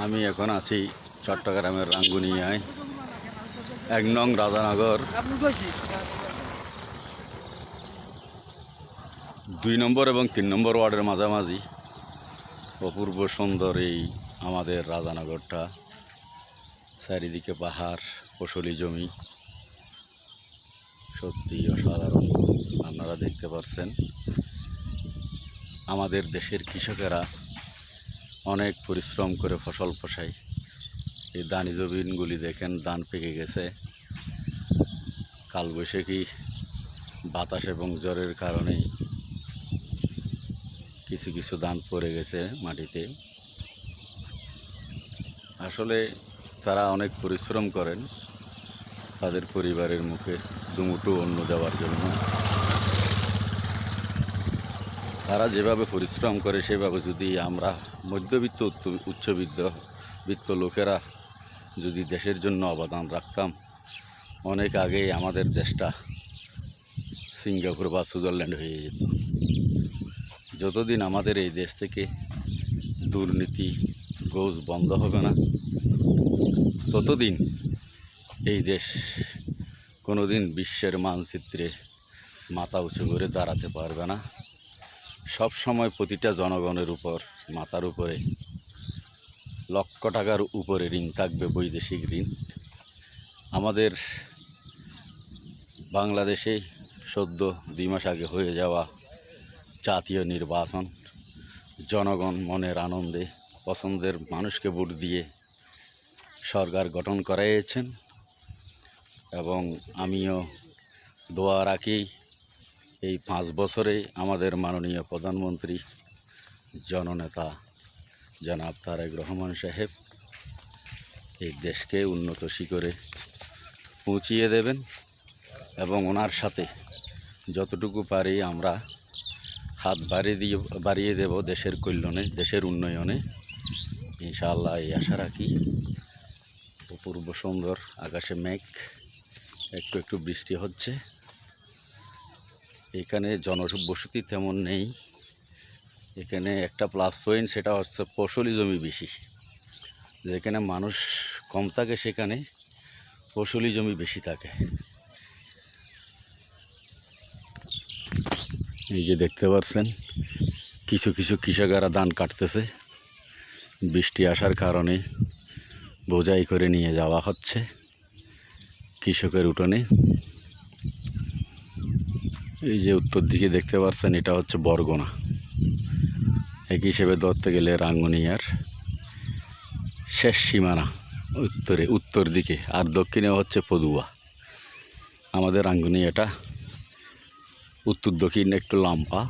আমি এখন আছি চট্টগ্রামের রাঙ্গুনিয়ায় ১ নং রাজানগর ২ নম্বর এবং ৩ নম্বর ওয়ার্ডের মাঝামাঝি। অপূর্ব সুন্দর এই আমাদের রাজানগরটা, চারিদিকে পাহাড়, ফসলি জমি, সত্যি অসাধারণ। আপনারা দেখতে পাচ্ছেন আমাদের দেশের কৃষকেরা অনেক পরিশ্রম করে ফসল ফসায়। এই ধানি জমিনগুলি দেখেন, ধান পেকে গেছে। কালবৈশাখী বাতাস এবং জ্বরের কারণে কিছু কিছু ধান পড়ে গেছে মাটিতে। আসলে তারা অনেক পরিশ্রম করেন তাদের পরিবারের মুখে দুমুঠো অন্ন দেওয়ার জন্য। তারা যেভাবে পরিশ্রম করে সেভাবে যদি আমরা মধ্যবিত্ত উচ্চবিত্ত লোকেরা যদি দেশের জন্য অবদান রাখতাম, অনেক আগেই আমাদের দেশটা সিঙ্গাপুর বা সুইজারল্যান্ড হয়ে যেত। যতদিন আমাদের এই দেশ থেকে দুর্নীতি ঘুষ বন্ধ হবে না, ততদিন এই দেশ কোনোদিন বিশ্বের মানচিত্রে মাথা উঁচু করে দাঁড়াতে পারবে না। সব সময় প্রতিটা জনগণের উপর, মাথার উপরে লক্ষ টাকার উপরে ঋণ থাকবে, বৈদেশিক ঋণ। আমাদের বাংলাদেশে সদ্য ২ মাস আগে হয়ে যাওয়া জাতীয় নির্বাচন, জনগণ মনের আনন্দে পছন্দের মানুষকে ভোট দিয়ে সরকার গঠন করাইয়েছেন এবং আমিও দোয়া রাখি এই ৫ বছরে আমাদের মাননীয় প্রধানমন্ত্রী জননেতা জনাব তারেক রহমান সাহেব এই দেশকে উন্নত শিখরে পৌঁছিয়ে দেবেন এবং ওনার সাথে যতটুকু পারি আমরা হাত বাড়িয়ে দেব দেশের কল্যাণে, দেশের উন্নয়নে, ইনশাআল্লাহ এই আশা রাখি। অপূর্ব সুন্দর, আকাশে মেঘ, একটু একটু বৃষ্টি হচ্ছে। এখানে জনবসতি তেমন নেই। এখানে একটা প্লাস পয়েন্ট, সেটা হচ্ছে ফসলি জমি বেশি। যেখানে মানুষ কম থাকে সেখানে ফসলি জমি বেশি থাকে। এই যে দেখতে পাচ্ছেন কিছু কিছু কৃষকেরা ধান কাটতেছে। বৃষ্টি আসার কারণে বোঝাই করে নিয়ে যাওয়া হচ্ছে কৃষকের উঠোনে। এই যে উত্তর দিকে দেখতে পাচ্ছেন, এটা হচ্ছে বরগুনা। এক হিসেবে ধরতে গেলে রাঙ্গুনিয়ার শেষ সীমানা উত্তর দিকে, আর দক্ষিণে হচ্ছে পদুয়া। আমাদের রাঙ্গুনিয়াটা উত্তর দক্ষিণ একটু লম্বা।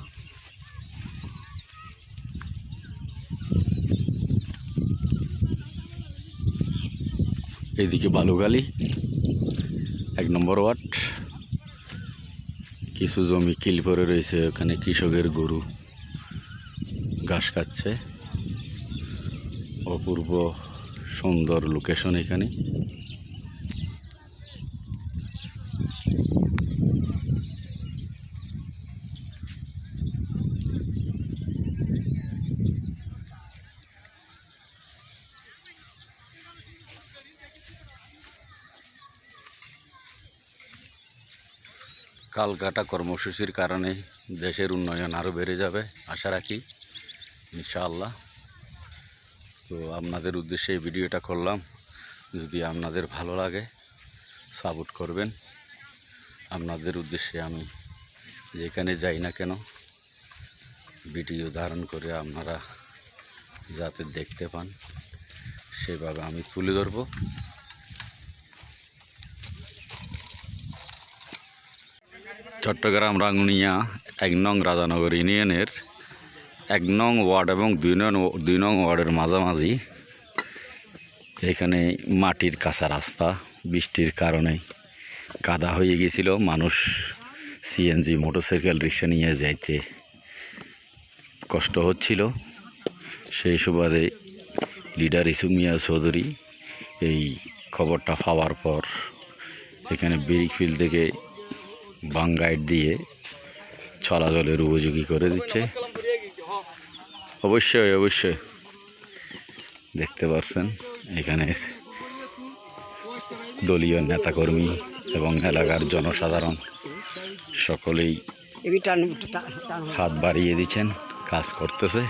এইদিকে বালুগালি ১ নম্বর ওয়ার্ড। কিছু জমি কিল পরে রয়েছে, ওখানে কৃষকের গরু ঘাস খাচ্ছে। অপূর্ব সুন্দর লোকেশন এখানে। কালকাটা কর্মসূচির কারণে দেশের উন্নয়ন আরও বেড়ে যাবে আশা রাখি, ইনশাআল্লাহ। তো আপনাদের উদ্দেশ্যে এই ভিডিওটা করলাম। যদি আপনাদের ভালো লাগে সাপোর্ট করবেন। আপনাদের উদ্দেশ্যে আমি যেখানে যাই না কেন ভিডিও ধারণ করে আপনারা যাতে দেখতে পান সেভাবে আমি তুলে ধরব। চট্টগ্রাম রাঙ্গুনিয়া ১ নং রাজানগর ইউনিয়নের ১ নং ওয়ার্ড এবং ২ নং ওয়ার্ডের মাঝামাঝি। এখানে মাটির কাঁচা রাস্তা, বৃষ্টির কারণে কাদা হয়ে গেছিল। মানুষ সিএনজি, মোটরসাইকেল, রিক্সা নিয়ে যাইতে কষ্ট হচ্ছিল। সেই সুবাদে লিডার ইসুমিয়া চৌধুরী এই খবরটা পাওয়ার পর এখানে ব্রিকফিল্ড থেকে বাঙ্গাইট দিয়ে চলাচলের উপযোগী করে দিচ্ছে। অবশ্যই দেখতে পাচ্ছেন এখানে দলীয় নেতাকর্মী এবং এলাকার জনসাধারণ সকলেই হাত বাড়িয়ে দিচ্ছেন, কাজ করতেছে।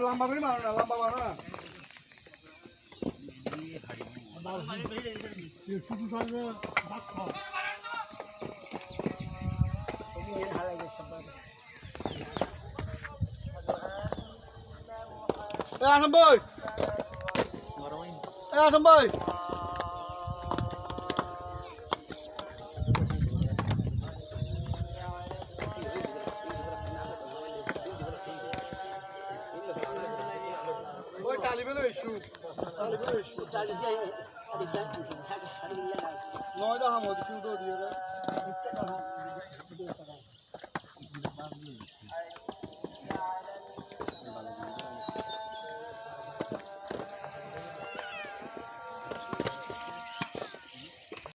লম্বা করে মারো না, লম্বা মারো না। আসেন ভাই, আসেন ভাই। ওই টালি বেলো ইস্যু, টালি বেলো ইস্যু। নয় দা হাম ওদিকে উঠো দিয়ে।